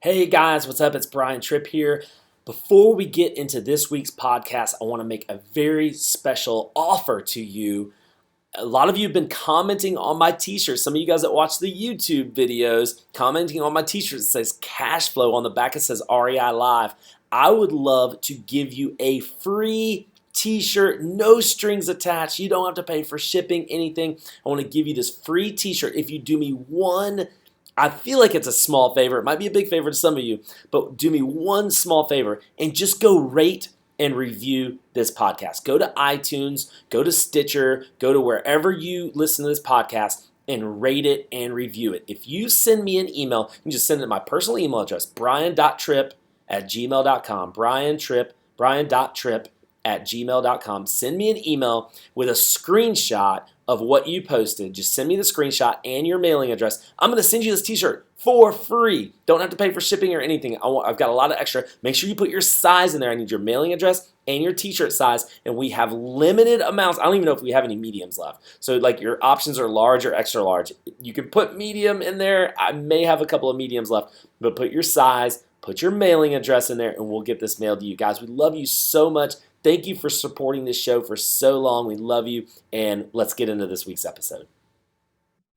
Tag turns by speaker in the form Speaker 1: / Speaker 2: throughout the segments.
Speaker 1: Hey guys, what's up? It's Brian Trippe here. Before we get into this week's podcast, I want to make a very special offer to you. A lot of you have been commenting on my t-shirts. Some of you guys that watch the YouTube videos commenting on my t-shirt that says cash flow. On the back it says REI Live. I would love to give you a free t-shirt, no strings attached. You don't have to pay for shipping, anything. I want to give you this free t-shirt if you do me one. I feel like it's a small favor. It might be a big favor to some of you, but do me one small favor and just go rate and review this podcast. Go to iTunes, go to Stitcher, go to wherever you listen to this podcast and rate it and review it. If you send me an email, you can just send it to my personal email address, brian.trippe@gmail.com. brian.trippe@gmail.com. Send me an email with a screenshot of what you posted. Just send me the screenshot and your mailing address. I'm going to send you this t-shirt for free. Don't have to pay for shipping or anything. I've got a lot of extra. Make sure you put your size in there. I need your mailing address and your t-shirt size, and we have limited amounts. I don't even know if we have any mediums left. So like your options are large or extra large. You can put medium in there. I may have a couple of mediums left, but put your size, put your mailing address in there, and we'll get this mailed to you. Guys, we love you so much. Thank you for supporting this show for so long. We love you, and let's get into this week's episode.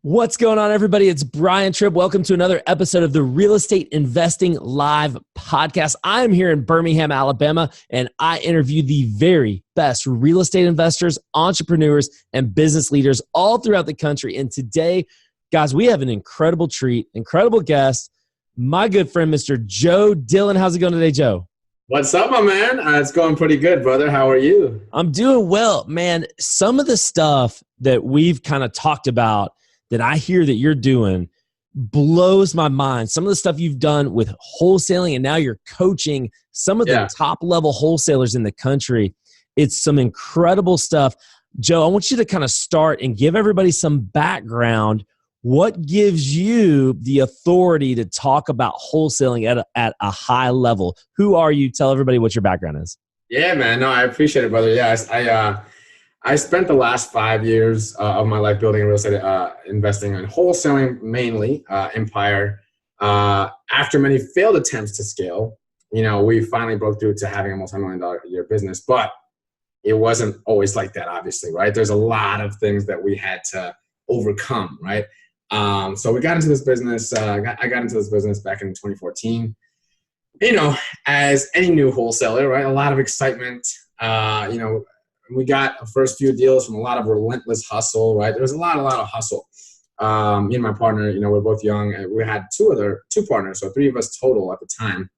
Speaker 1: What's going on, everybody? It's Brian Trippe. Welcome to another episode of the Real Estate Investing Live podcast. I'm here in Birmingham, Alabama, and I interview the very best real estate investors, entrepreneurs, and business leaders all throughout the country. And today, guys, we have an incredible treat, incredible guest, my good friend, Mr. Joe Dillon. How's it going today, Joe?
Speaker 2: What's up, my man? It's going pretty good, brother. How are you?
Speaker 1: I'm doing well, man. Some of the stuff that we've kind of talked about that I hear that you're doing blows my mind. Some of the stuff you've done with wholesaling, and now you're coaching some of the top level wholesalers in the country. It's some incredible stuff. Joe, I want you to kind of start and give everybody some background. What gives you the authority to talk about wholesaling at a high level? Who are you? Tell everybody what your background is.
Speaker 2: Yeah, man. No, I appreciate it, brother. Yeah, I spent the last 5 years of my life building real estate, investing in wholesaling mainly, Empire. After many failed attempts to scale, we finally broke through to having a multi-million-dollar a year business, but it wasn't always like that, obviously, right? There's a lot of things that we had to overcome, right? So we got into this business. I got into this business back in 2014. As any new wholesaler, right? A lot of excitement. We got our first few deals from a lot of relentless hustle, right? There was a lot of hustle. Me and my partner, we're both young. And we had two partners, so three of us total at the time.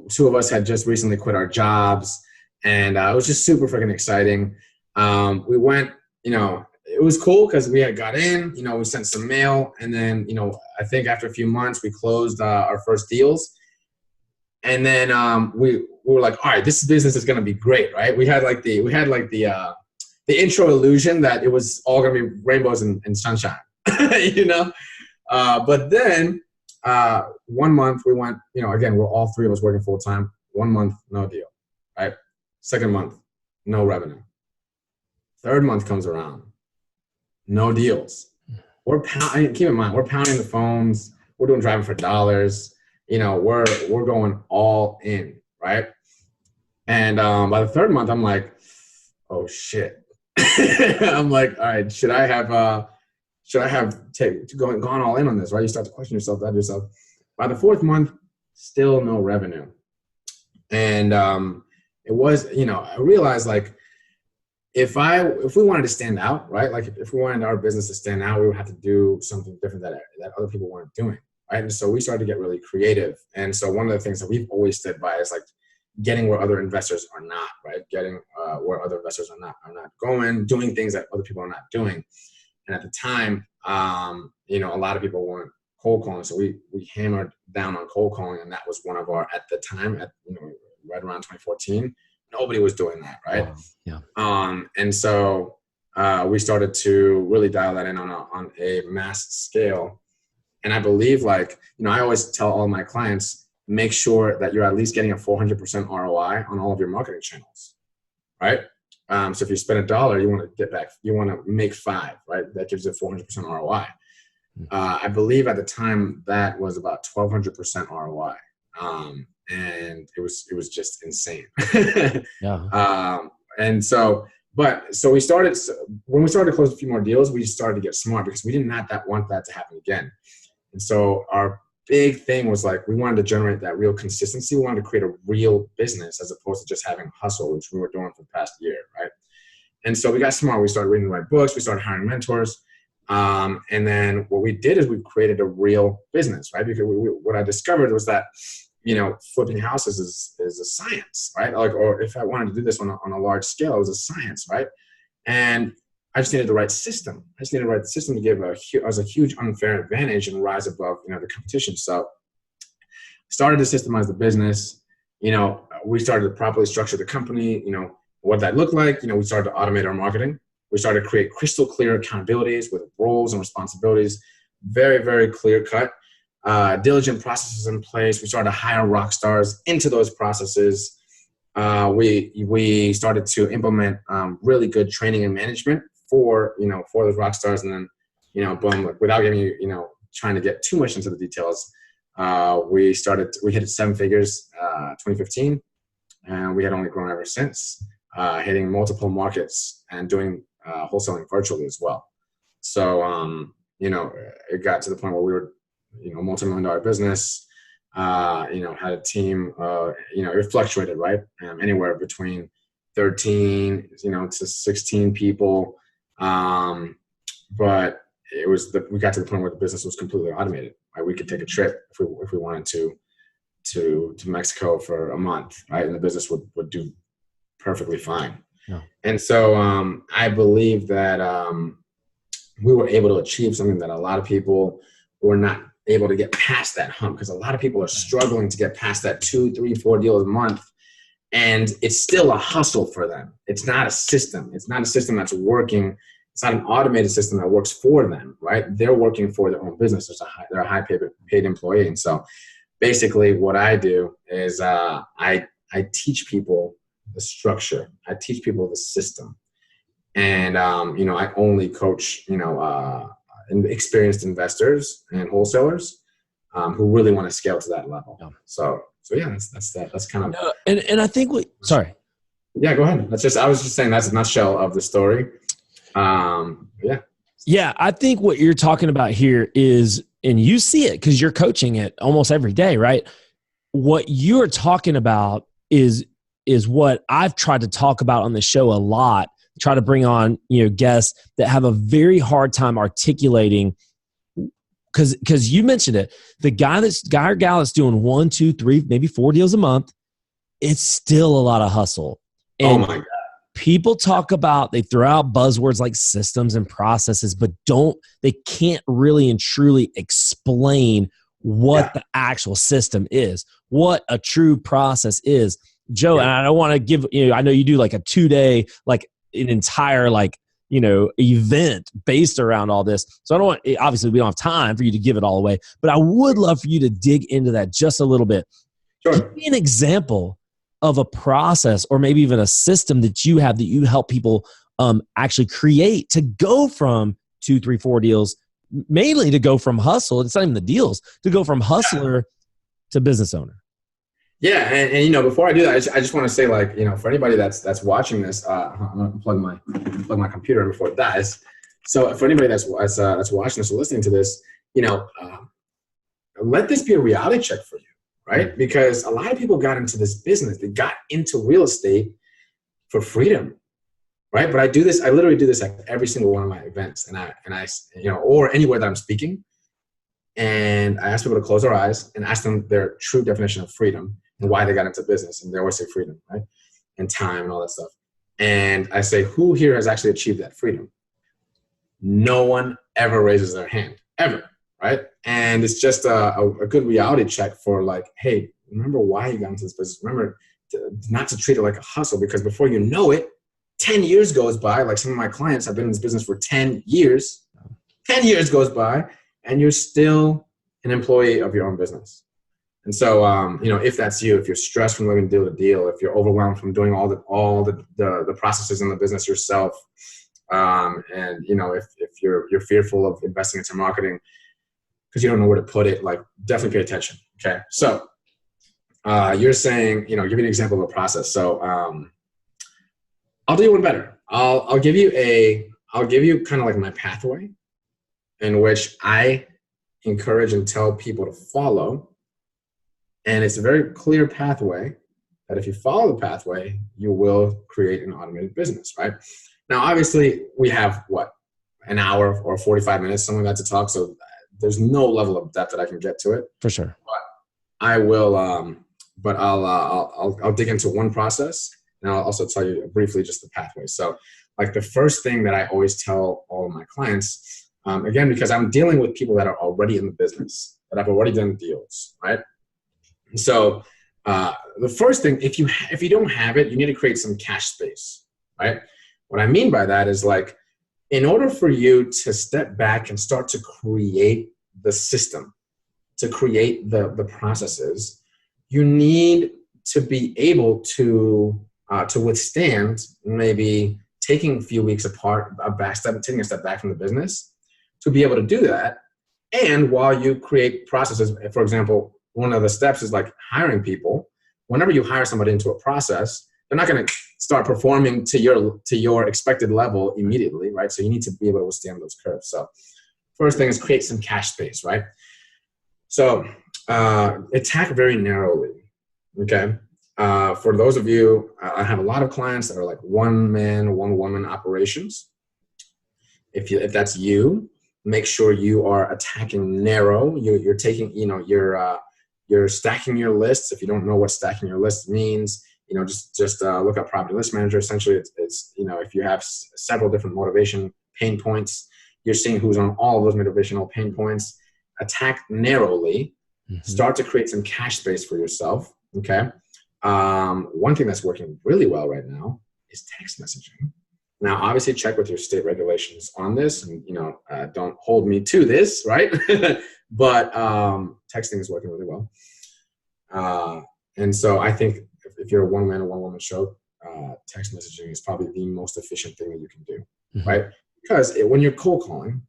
Speaker 2: Two of us had just recently quit our jobs, and it was just super freaking exciting. We went, it was cool because we had got in, we sent some mail, and then, I think after a few months we closed our first deals. And then we were like, all right, this business is gonna be great, right? We had the intro illusion that it was all gonna be rainbows and sunshine, But then 1 month we went, again, we're all three of us working full time. 1 month, no deal, right? Second month, no revenue. Third month comes around, no deals. Keep in mind, we're pounding the phones. We're doing driving for dollars. We're going all in, right? And by the third month, I'm like, oh shit. I'm like, all right, should I have gone all in on this, right? You start to question yourself, doubt yourself. By the fourth month, still no revenue. And it was, I realized like, if we wanted to stand out, right? Like if we wanted our business to stand out, we would have to do something different that other people weren't doing, right? And so we started to get really creative. And so one of the things that we've always stood by is like getting where other investors are not, right? Getting where other investors are not going, doing things that other people are not doing. And at the time, a lot of people weren't cold calling. So we hammered down on cold calling, and that was one of our, at the time, right around 2014, nobody was doing that, right?
Speaker 1: Wow. Yeah.
Speaker 2: And so we started to really dial that in on a mass scale. And I believe, like, I always tell all my clients, make sure that you're at least getting a 400% ROI on all of your marketing channels, right? So if you spend $1, you want to get back, you want to make $5, right? That gives you a 400% ROI. I believe at the time that was about 1,200% ROI. And it was just insane.
Speaker 1: Yeah.
Speaker 2: And so we started, when we started to close a few more deals, we started to get smart because we did not want that to happen again. And so our big thing was like, we wanted to generate that real consistency. We wanted to create a real business as opposed to just having hustle, which we were doing for the past year, right? And so we got smart. We started reading the right books. We started hiring mentors. And then what we did is we created a real business, right? Because what I discovered was that, flipping houses is a science, right? Like, or if I wanted to do this on a large scale, it was a science, right? And I just needed the right system. I just needed the right system to give us a huge unfair advantage and rise above, the competition. So started to systemize the business. We started to properly structure the company, what that looked like. We started to automate our marketing. We started to create crystal clear accountabilities with roles and responsibilities, very, very clear cut, diligent processes in place. We started to hire rock stars into those processes. We started to implement really good training and management for those rock stars. And then, boom, without getting trying to get too much into the details, we hit 7 figures, 2015, and we had only grown ever since, hitting multiple markets and doing wholesaling virtually as well. So, it got to the point where we were, multi-million-dollar business, had a team, it fluctuated, right? Anywhere between 13, to 16 people. But we got to the point where the business was completely automated, right? We could take a trip if we wanted to Mexico for a month, right? And the business would do perfectly fine. Yeah. And so I believe that we were able to achieve something that a lot of people were not able to get past that hump, because a lot of people are struggling to get past that 2, 3, 4 deals a month. And it's still a hustle for them. It's not a system. It's not a system that's working. It's not an automated system that works for them, right? They're working for their own business. They're a high paid employee. And so basically what I do is I teach people the structure. I teach people the system. And, I only coach, experienced investors and wholesalers who really want to scale to that level. Yeah. So yeah, that's that. That's kind of.
Speaker 1: And I think sorry.
Speaker 2: Yeah, go ahead. I was just saying that's a nutshell of the story. Yeah.
Speaker 1: Yeah, I think what you're talking about here is, and you see it because you're coaching it almost every day, right? What you're talking about is what I've tried to talk about on the show a lot. Try to bring on, guests that have a very hard time articulating, because you mentioned it. The guy or gal that's doing 1, 2, 3, maybe 4 deals a month, it's still a lot of hustle. And
Speaker 2: oh my God.
Speaker 1: People talk about, they throw out buzzwords like systems and processes, but they can't really and truly explain what the actual system is, what a true process is. Joe, and I don't want to give, I know you do like a 2-day, like an entire event based around all this. So I don't want, obviously we don't have time for you to give it all away, but I would love for you to dig into that just a little bit. Sure. Give me an example of a process or maybe even a system that you have that you help people actually create to go from 2, 3, 4 deals, mainly to go from hustle. It's not even the deals, to go from hustler to business owner.
Speaker 2: Yeah, and before I do that, I just want to say, for anybody that's watching this, I'm gonna plug my computer in before it dies. So for anybody that's watching this or listening to this, let this be a reality check for you, right? Because a lot of people got into this business, they got into real estate for freedom, right? But I literally do this at every single one of my events, and I or anywhere that I'm speaking, and I ask people to close their eyes and ask them their true definition of freedom and why they got into business. And they always say freedom, right? And time and all that stuff. And I say, who here has actually achieved that freedom? No one ever raises their hand, ever, right? And it's just a good reality check for hey, remember why you got into this business. Remember not to treat it like a hustle, because before you know it, 10 years goes by. Like some of my clients have been in this business for 10 years. 10 years goes by and you're still an employee of your own business. And so, if that's you, if you're stressed from living deal to deal, if you're overwhelmed from doing all the processes in the business yourself, and if you're fearful of investing into marketing, because you don't know where to put it, like definitely pay attention. Okay. So you're saying, give you an example of a process. So I'll do you one better. I'll give you kind of like my pathway in which I encourage and tell people to follow. And it's a very clear pathway that if you follow the pathway, you will create an automated business, right? Now, obviously, we have an hour or 45 minutes, something like that to talk. So there's no level of depth that I can get to it.
Speaker 1: For sure.
Speaker 2: But I will, I'll dig into one process, and I'll also tell you briefly just the pathway. So like the first thing that I always tell all of my clients, again, because I'm dealing with people that are already in the business, that have already done deals, right? So the first thing, if you don't have it, you need to create some cash space, right? What I mean by that is like, in order for you to step back and start to create the system, to create the processes, you need to be able to withstand maybe taking a few weeks apart, taking a step back from the business, to be able to do that. And while you create processes, for example, one of the steps is like hiring people. Whenever you hire somebody into a process, they're not going to start performing to your expected level immediately, right? So you need to be able to withstand those curves. So first thing is create some cash space, right? So attack very narrowly, okay? For those of you, I have a lot of clients that are like one man, one woman operations. If that's you, make sure you are attacking narrow. You're taking, you're stacking your lists. If you don't know what stacking your list means, just look up Property List Manager. Essentially, it's if you have several different motivation pain points, you're seeing who's on all of those motivational pain points. Attack narrowly. Start to create some cash space for yourself. Okay. One thing that's working really well right now is text messaging. Now, obviously, check with your state regulations on this, and don't hold me to this, right? But texting is working really well. And so I think if you're a one man or one woman show, text messaging is probably the most efficient thing that you can do, right? Because when you're cold calling,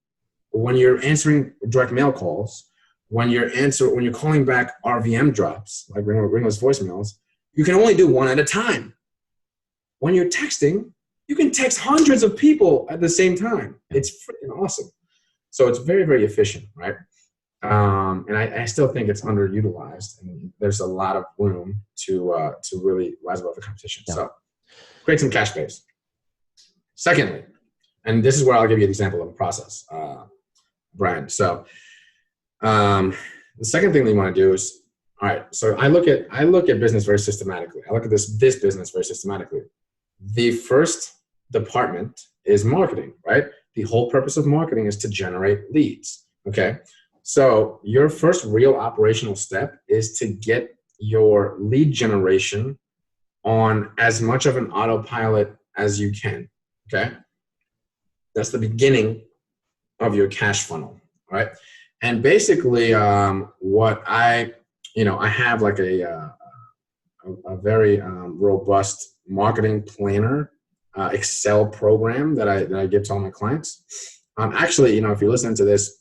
Speaker 2: when you're answering direct mail calls, when you're calling back RVM drops, like ringless voicemails, you can only do one at a time. When you're texting, you can text hundreds of people at the same time. It's freaking awesome. So it's very, very efficient, right? And I still think it's underutilized, and there's a lot of room to really rise above the competition. Yeah. So create some cash space. Secondly, and this is where I'll give you an example of a process, Brian. So the second thing that you want to do is, all right, so I look at business very systematically. I look at this business very systematically. The first department is marketing, right? The whole purpose of marketing is to generate leads, okay? So your first real operational step is to get your lead generation on as much of an autopilot as you can, okay? That's the beginning of your cash funnel, right? And basically what I have like a very robust marketing planner Excel program that I give to all my clients. Actually, if you're listening to this,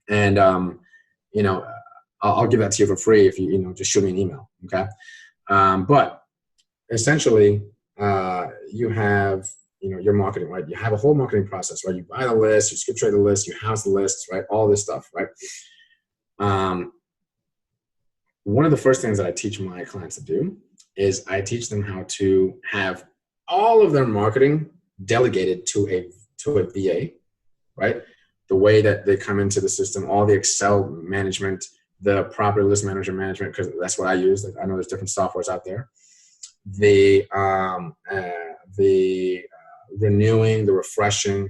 Speaker 2: and I'll give that to you for free if you just shoot me an email, okay? But essentially, you have your marketing, right? You have a whole marketing process, right? You buy the list, you skip trade the list, you house the lists, right? All this stuff, right? One of the first things that I teach my clients to do is I teach them how to have all of their marketing delegated to a VA, right? The way that they come into the system, all the Excel management, the property list manager management, because that's what I use. Like, I know there's different softwares out there. The renewing, the refreshing,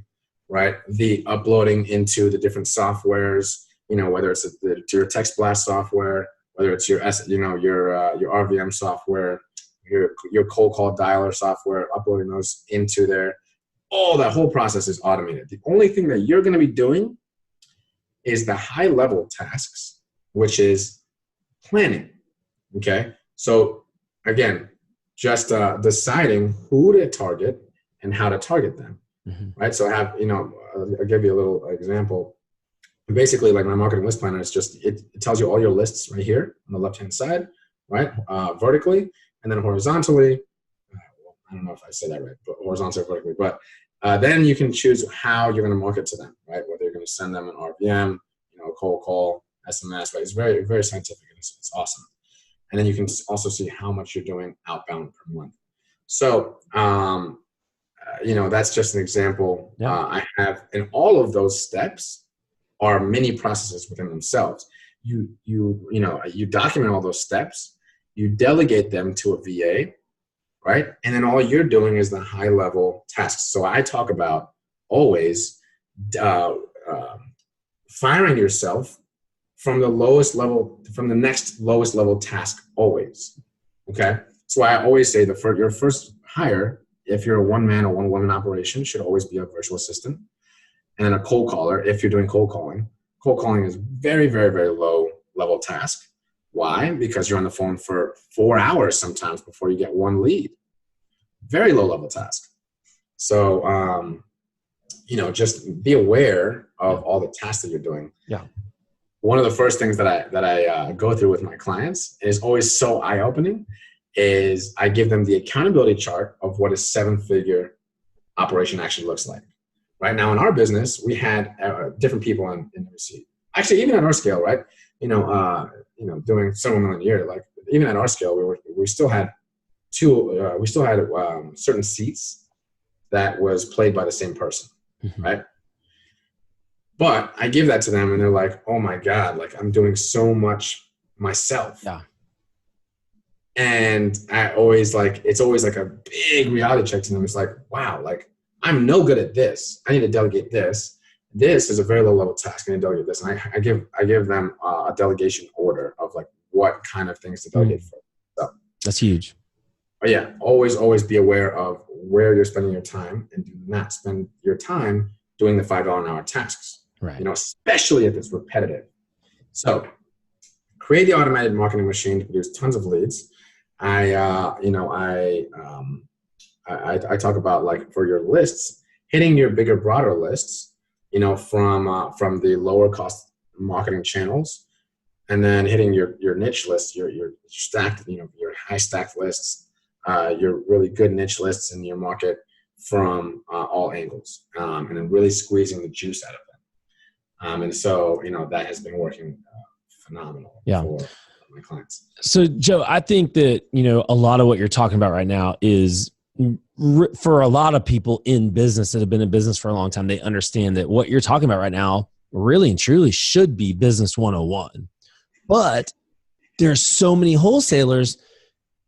Speaker 2: right? The uploading into the different softwares, whether it's your text blast software, whether it's your RVM software, your cold call dialer software, uploading those into there. All that whole process is automated. The only thing that you're going to be doing is the high level tasks, which is planning. Okay. So again, just deciding who to target and how to target them. Right. So I have, I'll give you a little example. And basically, like my marketing list planner, it's just, it tells you all your lists right here on the left-hand side, right? Vertically, and then horizontally. I don't know if I said that right, but horizontally or vertically. But then you can choose how you're going to market to them, right? Whether you're going to send them an RVM, cold call, SMS, right? It's very, very scientific. It's awesome. And then you can also see how much you're doing outbound per month. So, that's just an example.
Speaker 1: Yeah.
Speaker 2: I have, and all of those steps are mini processes within themselves. You document all those steps, you delegate them to a VA, right? And then all you're doing is the high level tasks. So I talk about always firing yourself from the lowest level, from the next lowest level task always. Okay. So I always say your first hire, if you're a one-man or one-woman operation, should always be a virtual assistant. And then a cold caller, if you're doing cold calling. Cold calling is very, very, very low level task. Why? Because you're on the phone for 4 hours sometimes before you get one lead. Very low level task. So, just be aware of all the tasks that you're doing.
Speaker 1: Yeah.
Speaker 2: One of the first things that I go through with my clients is always so eye-opening is I give them the accountability chart of what a 7-figure operation actually looks like. Right now in our business, we had different people in the receipt. Actually, even at our scale, right? Doing several million a year, like even at our scale, we still had certain seats that was played by the same person, right? But I give that to them and they're like, oh my God, like I'm doing so much myself.
Speaker 1: Yeah.
Speaker 2: And it's always like a big reality check to them. It's like, wow, like I'm no good at this. I need to delegate this. This is a very low level task. I need to delegate this. And I give them a delegation order of like what kind of things to delegate for. So
Speaker 1: that's huge.
Speaker 2: But yeah, always be aware of where you're spending your time and do not spend your time doing the $5 an hour tasks.
Speaker 1: Right.
Speaker 2: Especially if it's repetitive. So create the automated marketing machine to produce tons of leads. I talk about like for your lists, hitting your bigger, broader lists, from the lower cost marketing channels, and then hitting your niche lists, your stacked, your high stacked lists, your really good niche lists in your market from all angles, and then really squeezing the juice out of them. And so, that has been working phenomenal for my clients.
Speaker 1: So Joe, I think that, a lot of what you're talking about right now is for a lot of people in business that have been in business for a long time, they understand that what you're talking about right now really and truly should be business 101. But there's so many wholesalers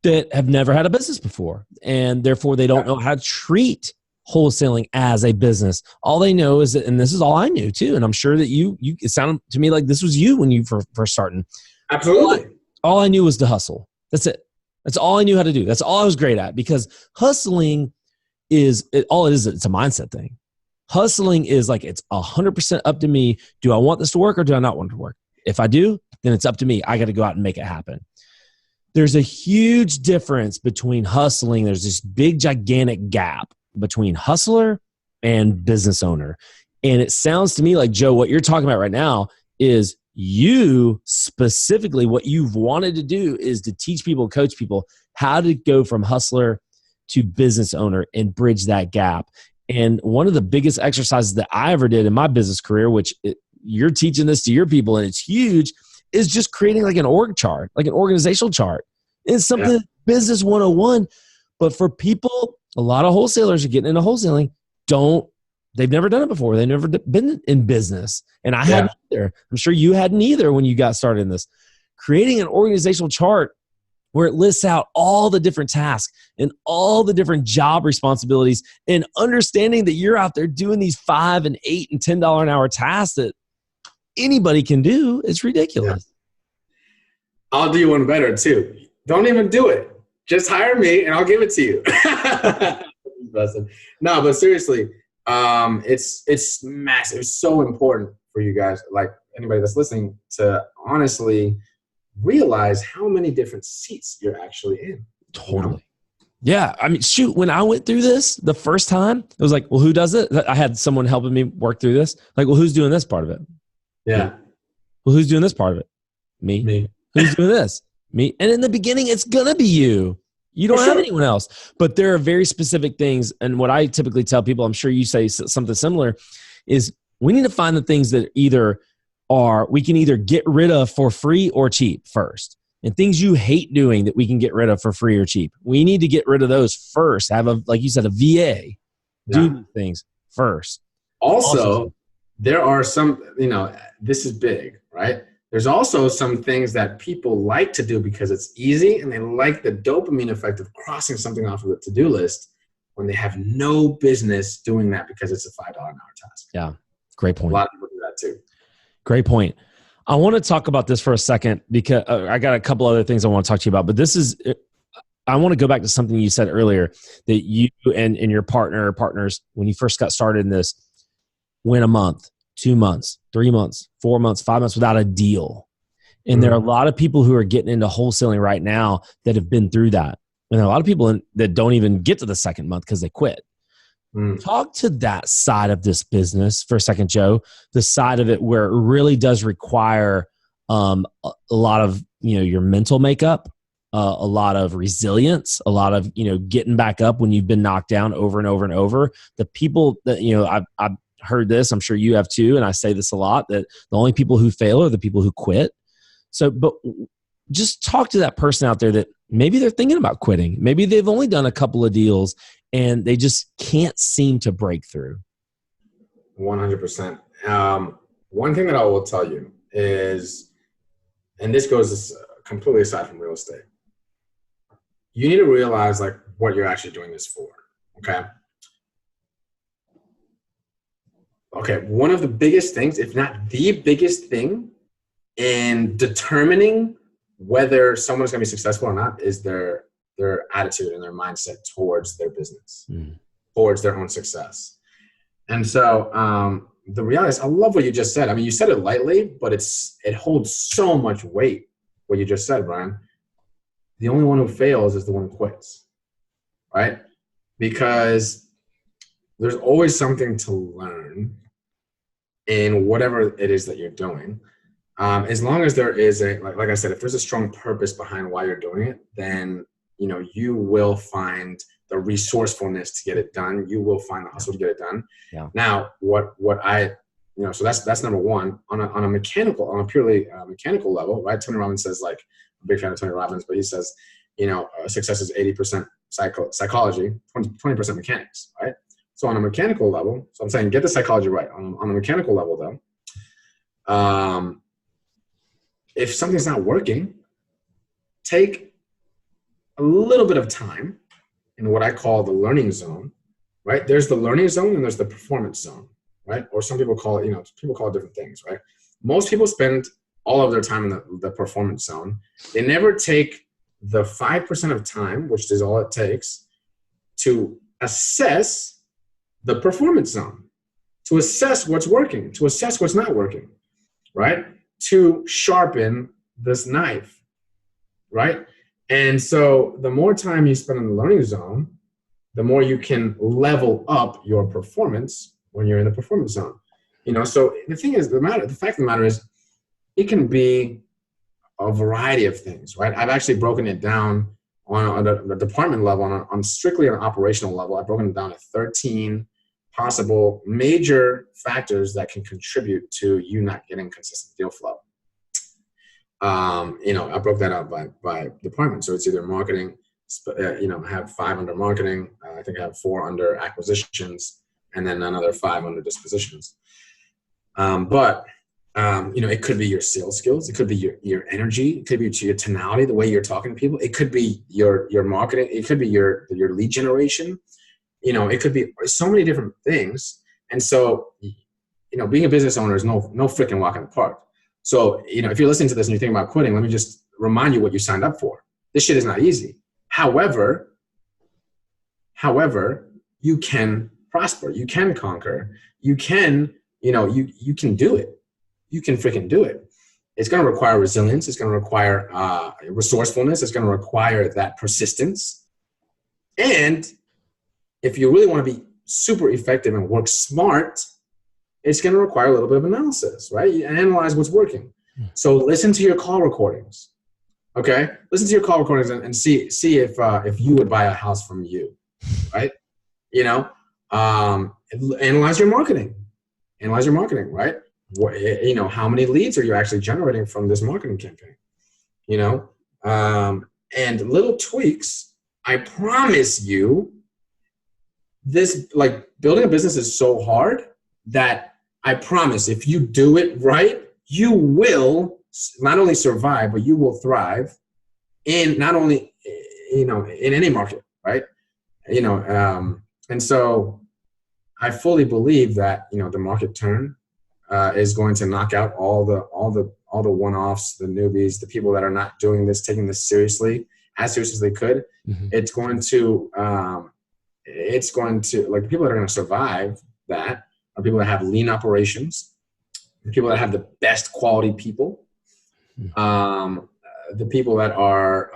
Speaker 1: that have never had a business before, and therefore they don't know how to treat wholesaling as a business. All they know is that, and this is all I knew too, and I'm sure that it sounded to me like this was you when you first starting.
Speaker 2: Absolutely.
Speaker 1: All I knew was to hustle. That's it. That's all I knew how to do. That's all I was great at, because hustling it's a mindset thing. Hustling is like, it's 100% up to me. Do I want this to work or do I not want it to work? If I do, then it's up to me. I got to go out and make it happen. There's a huge difference between hustling. There's this big, gigantic gap between hustler and business owner. And it sounds to me like, Joe, what you're talking about right now is you specifically, what you've wanted to do is to teach people, coach people how to go from hustler to business owner and bridge that gap. And one of the biggest exercises that I ever did in my business career, which you're teaching this to your people and it's huge, is just creating like an org chart, like an organizational chart. It's something business 101. But for people, a lot of wholesalers are getting into wholesaling, they've never done it before. They've never been in business. And I hadn't either. I'm sure you hadn't either when you got started in this. Creating an organizational chart where it lists out all the different tasks and all the different job responsibilities, and understanding that you're out there doing these $5 and $8 and $10 an hour tasks that anybody can do. It's ridiculous.
Speaker 2: Yeah. I'll do you one better too. Don't even do it. Just hire me and I'll give it to you. No, but seriously, it's massive. It's so important for you guys, like anybody that's listening, to honestly realize how many different seats you're actually in.
Speaker 1: Totally. Yeah. I mean, shoot, when I went through this the first time, it was like, well, who does it? I had someone helping me work through this. Like, well, who's doing this part of it?
Speaker 2: Yeah.
Speaker 3: Well, who's doing this part of it?
Speaker 2: Me.
Speaker 3: Who's doing this? Me. And in the beginning, it's going to be you. You don't have anyone else. But there are very specific things. And what I typically tell people, I'm sure you say something similar, is we need to find the things that we can either get rid of for free or cheap first. And things you hate doing that we can get rid of for free or cheap. We need to get rid of those first. Have like you said, a VA do these things first.
Speaker 2: Also, there are some, this is big, right? There's also some things that people like to do because it's easy and they like the dopamine effect of crossing something off of the to-do list when they have no business doing that because it's a $5 an hour task.
Speaker 3: Yeah, great point.
Speaker 2: A lot of people do that too.
Speaker 3: Great point. I want to talk about this for a second because I got a couple other things I want to talk to you about, but I want to go back to something you said earlier that you and your partners, when you first got started in this, went a month, 2 months, 3 months, 4 months, 5 months without a deal. And there are a lot of people who are getting into wholesaling right now that have been through that. And there are a lot of people that don't even get to the second month because they quit. Talk to that side of this business for a second, Joe, the side of it where it really does require a lot of, your mental makeup, a lot of resilience, a lot of, getting back up when you've been knocked down over and over and over. The people that, I've heard this, I'm sure you have too, and I say this a lot, that the only people who fail are the people who quit. So, but just talk to that person out there that maybe they're thinking about quitting. Maybe they've only done a couple of deals and they just can't seem to break through.
Speaker 2: 100%. One thing that I will tell you is, and this goes completely aside from real estate, you need to realize like what you're actually doing this for. Okay. One of the biggest things, if not the biggest thing in determining whether someone's going to be successful or not, is their attitude and their mindset towards their business, towards their own success. And so the reality is, I love what you just said. I mean, you said it lightly, but it holds so much weight, what you just said, Brian. The only one who fails is the one who quits, right? Because there's always something to learn in whatever it is that you're doing. As long as there is like I said, if there's a strong purpose behind why you're doing it, then you will find the resourcefulness to get it done. You will find the hustle to get it done. Yeah. Now, so that's number one. On a purely mechanical level, right? Tony Robbins says, like, I'm a big fan of Tony Robbins, but he says, success is 80% psychology, 20% mechanics, right? So on a mechanical level, so I'm saying get the psychology right. On a mechanical level, though, if something's not working, take a little bit of time in what I call the learning zone, right? There's the learning zone and there's the performance zone, right? Or some people call it, people call it different things, right? Most people spend all of their time in the performance zone. They never take the 5% of time, which is all it takes, to assess the performance zone, to assess what's working, to assess what's not working, right? To sharpen this knife, right? And so the more time you spend in the learning zone, the more you can level up your performance when you're in the performance zone. So the thing is, the fact of the matter is, it can be a variety of things, right? I've actually broken it down on the department level, on strictly an operational level. I've broken it down to 13 possible major factors that can contribute to you not getting consistent deal flow. I broke that out by department. So it's either marketing, I have 5 under marketing. I think I have 4 under acquisitions, and then another 5 under dispositions. It could be your sales skills. It could be your energy. It could be your tonality, the way you're talking to people. It could be your marketing. It could be your lead generation. It could be so many different things. And so, being a business owner is no freaking walk in the park. So, if you're listening to this and you're thinking about quitting, let me just remind you what you signed up for. This shit is not easy. However, you can prosper. You can conquer. You can, you can do it. You can freaking do it. It's going to require resilience. It's going to require resourcefulness. It's going to require that persistence. And if you really want to be super effective and work smart, it's going to require a little bit of analysis, right? You analyze what's working. So listen to your call recordings. Okay, listen to your call recordings and see if you would buy a house from you, right? You know, analyze your marketing. Analyze your marketing, right? You know, how many leads are you actually generating from this marketing campaign? You know, and little tweaks. I promise you, this, like, building a business is so hard that I promise if you do it right, you will not only survive, but you will thrive in not only, you know, in any market, right? You know, and so I fully believe that, you know, the market turn is going to knock out all the one-offs, the newbies, the people that are not doing this, taking this seriously as they could. Mm-hmm. It's going to like, the people that are going to survive that are people that have lean operations, the people that have the best quality people, the people that are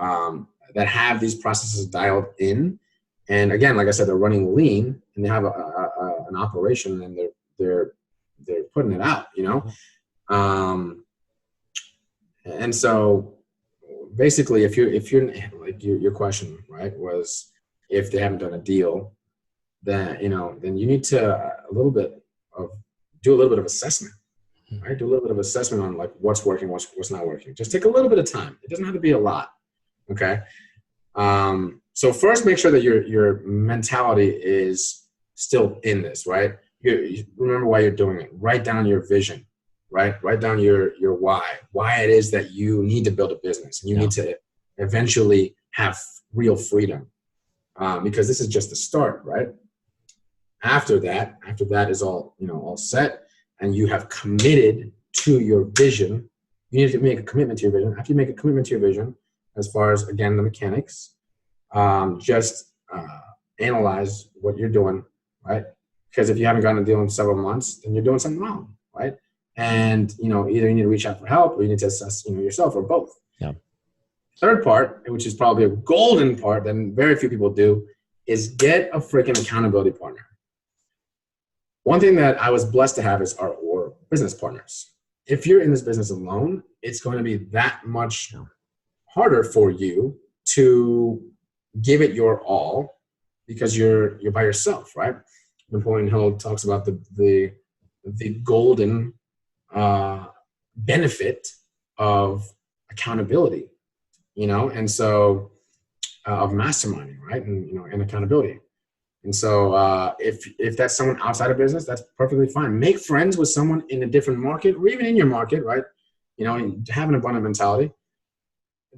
Speaker 2: that have these processes dialed in. And again, like I said, they're running lean and they have an operation and they're putting it out, you know? And so basically, if you're like, your question, right, was if they haven't done a deal, then, you know, then you need to do a little bit of assessment, right? Do a little bit of assessment on, like, what's working, what's not working. Just take a little bit of time. It doesn't have to be a lot. Okay. So first, make sure that your mentality is still in this, right? You remember why you're doing it. Write down your vision, right? Write down your why it is that you need to build a business and you need to eventually have real freedom, because this is just the start, right? After that is all, you know, all set, and you have committed to your vision. You need to make a commitment to your vision. After you make a commitment to your vision, as far as, again, the mechanics, just analyze what you're doing, right? Because if you haven't gotten a deal in several months, then you're doing something wrong, right? And, you know, either you need to reach out for help or you need to assess, you know, yourself, or both. Yeah. Third part, which is probably a golden part that very few people do, is get a freaking accountability partner. One thing that I was blessed to have is our business partners. If you're in this business alone, it's going to be that much harder for you to give it your all because you're by yourself, right? Napoleon Hill talks about the golden benefit of accountability, you know, and so of masterminding, right? And, you know, and accountability. And so if that's someone outside of business, that's perfectly fine. Make friends with someone in a different market or even in your market, right? You know, have an abundant mentality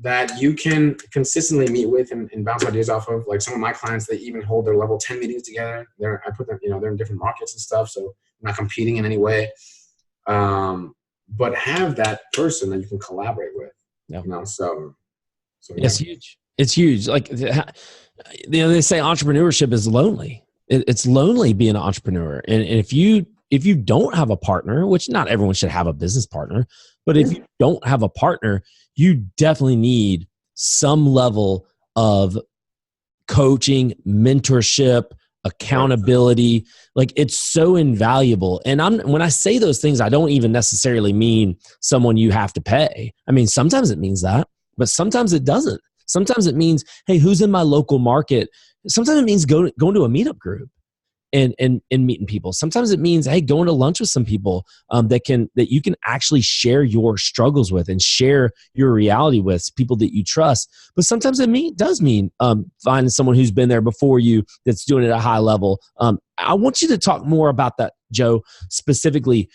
Speaker 2: that you can consistently meet with and bounce ideas off of. Like, some of my clients, they even hold their level 10 meetings together. I put them, you know, they're in different markets and stuff, so I'm not competing in any way. But have that person that you can collaborate with, you know, so yeah.
Speaker 3: It's huge. It's huge. Like, you know, they say entrepreneurship is lonely. It's lonely being an entrepreneur. And if you don't have a partner, which not everyone should have a business partner, but if you don't have a partner, you definitely need some level of coaching, mentorship, accountability. Like, it's so invaluable. And when I say those things, I don't even necessarily mean someone you have to pay. I mean, sometimes it means that, but sometimes it doesn't. Sometimes it means, hey, who's in my local market? Sometimes it means going to a meetup group and meeting people. Sometimes it means, hey, going to lunch with some people that you can actually share your struggles with and share your reality with, people that you trust. But sometimes it does mean finding someone who's been there before you, that's doing it at a high level. I want you to talk more about that, Joe. Specifically,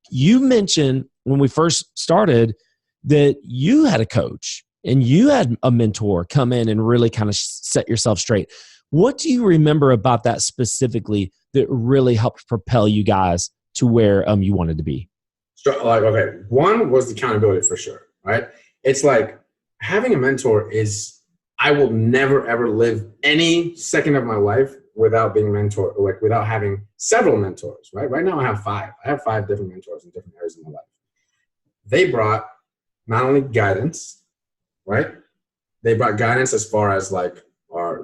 Speaker 3: you mentioned when we first started that you had a coach and you had a mentor come in and really kind of set yourself straight. What do you remember about that specifically that really helped propel you guys to where you wanted to be?
Speaker 2: So, like, okay, one was the accountability for sure, right? It's like, having a mentor is, I will never ever live any second of my life without being mentored, like without having several mentors, right? Right now I have 5. I have 5 different mentors in different areas of my life. They brought not only guidance, right? They brought guidance as far as like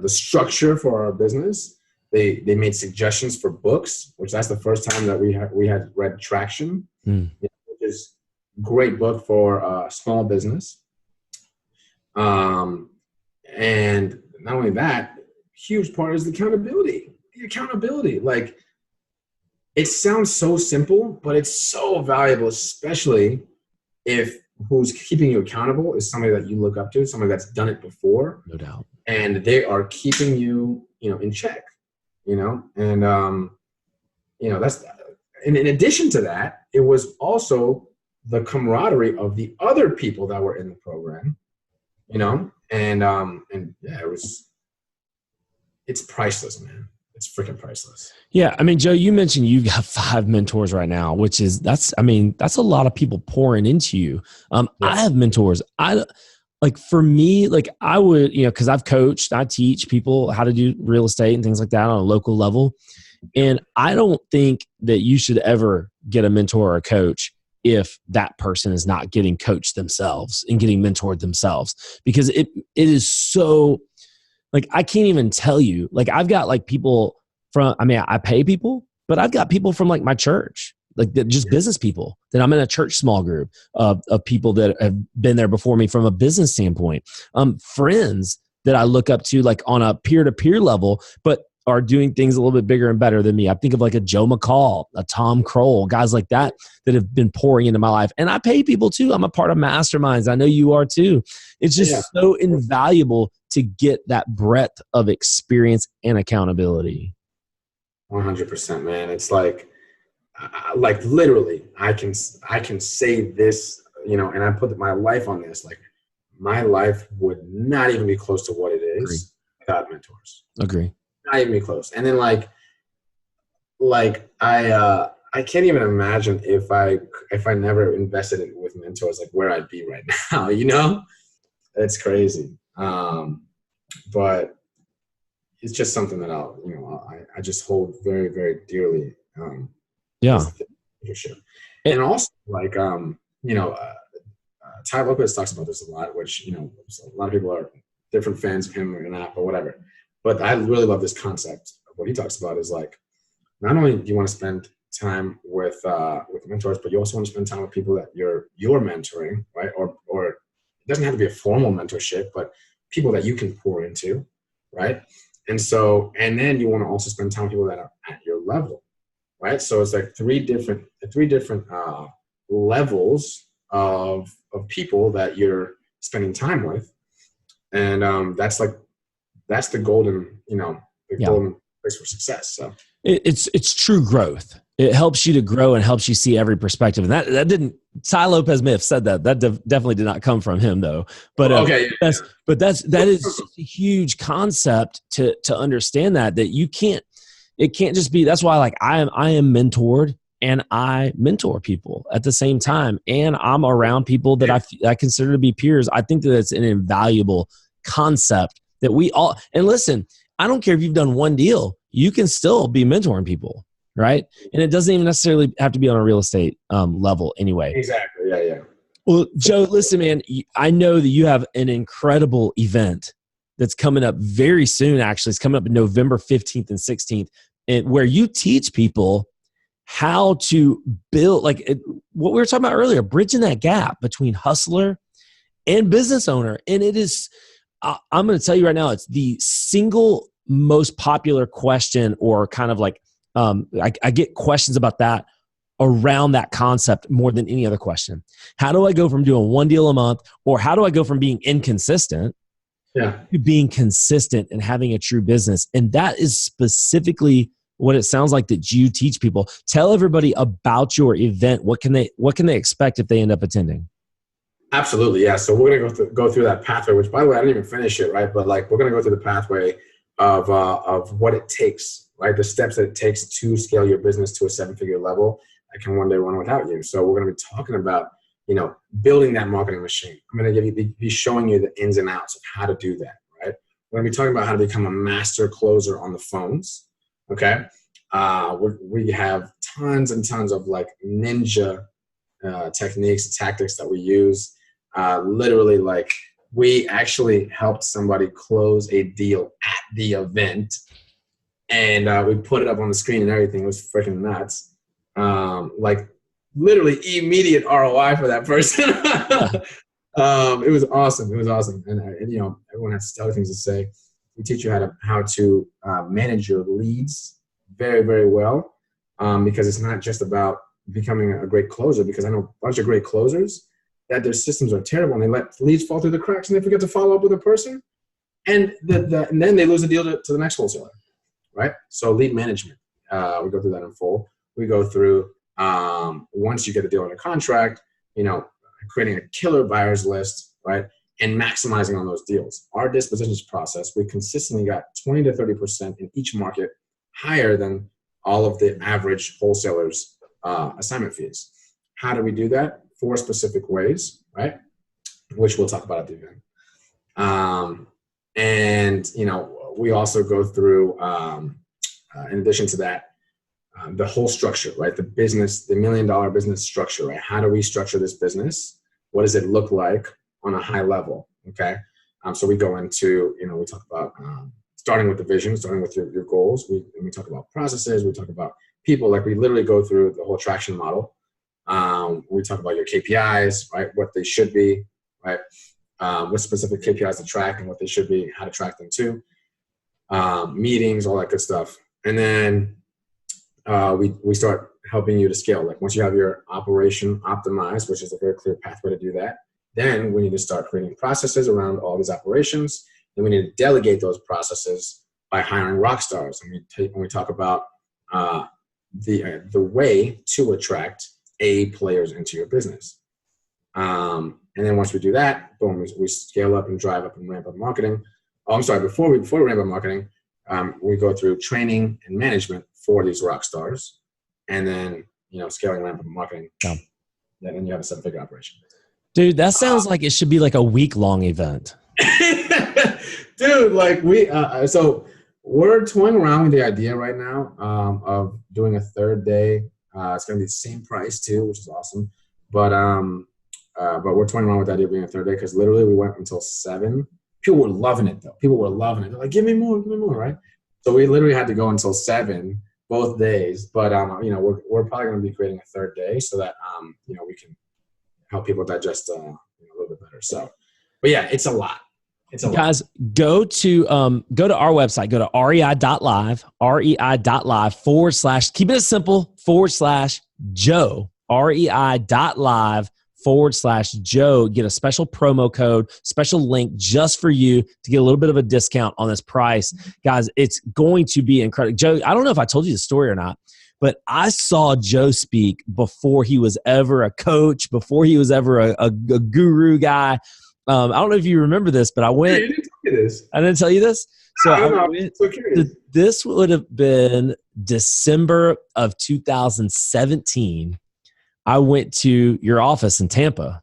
Speaker 2: the structure for our business, They made suggestions for books, which that's the first time that we had read Traction, which is a great book for small business. And not only that, huge part is the accountability. The accountability, like, it sounds so simple, but it's so valuable, especially if who's keeping you accountable is somebody that you look up to, somebody that's done it before.
Speaker 3: No doubt.
Speaker 2: And they are keeping you, in check, and, that's, and in addition to that, it was also the camaraderie of the other people that were in the program, and yeah, it's priceless, man. It's freaking priceless.
Speaker 3: Yeah. I mean, Joe, you mentioned you got 5 mentors right now, that's a lot of people pouring into you. I have mentors. For me, I would, cause I've coached, I teach people how to do real estate and things like that on a local level. And I don't think that you should ever get a mentor or a coach if that person is not getting coached themselves and getting mentored themselves, because it is so, I can't even tell you, I've got people from, I pay people, but I've got people from my church, just business people that I'm in a church small group of people that have been there before me from a business standpoint. Friends that I look up to on a peer-to-peer level, but are doing things a little bit bigger and better than me. I think of a Joe McCall, a Tom Kroll, guys like that have been pouring into my life. And I pay people too. I'm a part of masterminds. I know you are too. It's just so invaluable to get that breadth of experience and accountability.
Speaker 2: 100%, man. It's literally, I can say this, and I put my life on this. My life would not even be close to what it is without mentors.
Speaker 3: Agree.
Speaker 2: Not even be close. And then I can't even imagine if I never invested in with mentors, where I'd be right now. It's crazy. But it's just something that I just hold very, very dearly. Leadership. And also Ty Lopez talks about this a lot, which, a lot of people are different fans of him or not, but whatever. But I really love this concept. What he talks about is not only do you want to spend time with mentors, but you also want to spend time with people that you're mentoring, right? Or it doesn't have to be a formal mentorship, but people that you can pour into, right? And then you want to also spend time with people that are at your level, right? So it's three different levels of people that you're spending time with, and that's the golden, golden place for success. So
Speaker 3: it's true growth. It helps you to grow and helps you see every perspective. And that didn't, Ty Lopez may have said that. That definitely did not come from him though. But that is a huge concept to understand that it can't just be, that's why I am mentored and I mentor people at the same time. And I'm around people that I consider to be peers. I think that it's an invaluable concept that we all, and listen, I don't care if you've done one deal, you can still be mentoring people, right? And it doesn't even necessarily have to be on a real estate level anyway.
Speaker 2: Exactly. Yeah.
Speaker 3: Well, Joe, listen, man, I know that you have an incredible event that's coming up very soon. Actually, it's coming up November 15th and 16th, where you teach people how to build, what we were talking about earlier, bridging that gap between hustler and business owner. And it is, I'm going to tell you right now, it's the single most popular question, or kind of I get questions about that around that concept more than any other question. How do I go from doing one deal a month, or how do I go from being inconsistent to being consistent and having a true business? And that is specifically what it sounds like that you teach people. Tell everybody about your event. What can they expect if they end up attending?
Speaker 2: Absolutely, yeah. So we're gonna go through that pathway, which, by the way, I didn't even finish it, right? But we're gonna go through the pathway of what it takes, right? The steps that it takes to scale your business to a 7-figure level that can one day run without you. So we're gonna be talking about, building that marketing machine. I'm gonna be showing you the ins and outs of how to do that, right? We're gonna be talking about how to become a master closer on the phones. Okay, we have tons and tons of ninja techniques and tactics that we use. Literally, we actually helped somebody close a deal at the event, and we put it up on the screen and everything. It was freaking nuts. Like literally immediate ROI for that person. It was awesome. It was awesome. And you know, everyone has other things to say. We teach you how to manage your leads very, very well, because it's not just about becoming a great closer, because I know a bunch of great closers that their systems are terrible and they let leads fall through the cracks and they forget to follow up with a person, and and then they lose the deal to the next wholesaler, right? So lead management, we go through that in full. We go through, once you get a deal under contract, you know, creating a killer buyers list, right? And maximizing on those deals. Our dispositions process, we consistently got 20 to 30% in each market higher than all of the average wholesalers' assignment fees. How do we do that? 4 specific ways, right? Which we'll talk about at the event. And, you know, we also go through, in addition to that, the whole structure, right? The business, the $1 million business structure, right? How do we structure this business? What does it look like on a high level? Okay. So we go into, you know, we talk about starting with the vision, starting with your goals. We talk about processes. We talk about people. Like we literally go through the whole traction model. We talk about your KPIs, right? What they should be, right? What specific KPIs to track and what they should be, how to track them too. Meetings, all that good stuff. And then we start helping you to scale. Like once you have your operation optimized, which is a very clear pathway to do that, then we need to start creating processes around all these operations. Then we need to delegate those processes by hiring rock stars. And when we talk about the way to attract A players into your business. And then once we do that, boom, we scale up and drive up and ramp up marketing. Oh, I'm sorry, before we ramp up marketing, we go through training and management for these rock stars. And then, you know, scaling, ramp up marketing. Yeah. And then you have a 7-figure operation.
Speaker 3: Dude, that sounds like it should be like a week-long event.
Speaker 2: Dude, like so we're toying around with the idea right now of doing a 3rd day. It's going to be the same price too, which is awesome. But we're toying around with the idea of being a 3rd day because literally we went until 7. People were loving it though. People were loving it. They're like, give me more, right? So we literally had to go until 7 both days. But you know, we're probably going to be creating a 3rd day so that you know, we can help people digest a little bit better. So, but yeah, it's a lot. It's a lot.
Speaker 3: Guys, go to our website, go to rei.live, rei.live / keep it simple / Joe, rei.live / Joe. Get a special promo code, special link just for you to get a little bit of a discount on this price. Guys, it's going to be incredible. Joe, I don't know if I told you the story or not, but I saw Joe speak before he was ever a coach, before he was ever a guru guy. I don't know if you remember this, but I went.
Speaker 2: You didn't tell me this.
Speaker 3: I didn't tell you this. So
Speaker 2: I went, so curious.
Speaker 3: This would have been December of 2017. I went to your office in Tampa.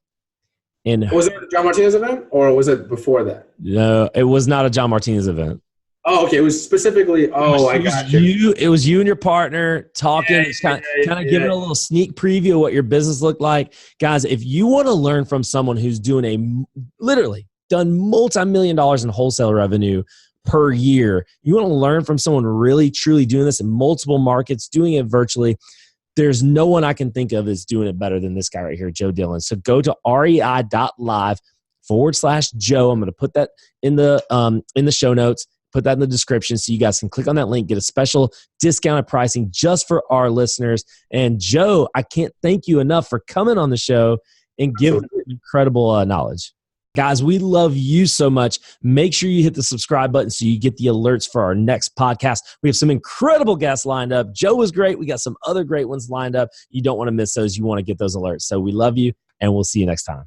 Speaker 3: And
Speaker 2: was it a John Martinez event or was it before that?
Speaker 3: No, it was not a John Martinez event.
Speaker 2: Oh, okay. It was specifically. Oh, I got you.
Speaker 3: It was you and your partner talking, kind of giving a little sneak preview of what your business looked like. Guys, if you want to learn from someone who's doing literally done multi-million dollars in wholesale revenue per year, you want to learn from someone really, truly doing this in multiple markets, doing it virtually. There's no one I can think of that's doing it better than this guy right here, Joe Dillon. So go to rei.live / Joe. I'm going to put that in the show notes. Put that in the description so you guys can click on that link, get a special discounted pricing just for our listeners. And Joe, I can't thank you enough for coming on the show and giving incredible knowledge. Guys, we love you so much. Make sure you hit the subscribe button so you get the alerts for our next podcast. We have some incredible guests lined up. Joe was great. We got some other great ones lined up. You don't want to miss those. You want to get those alerts. So we love you, and we'll see you next time.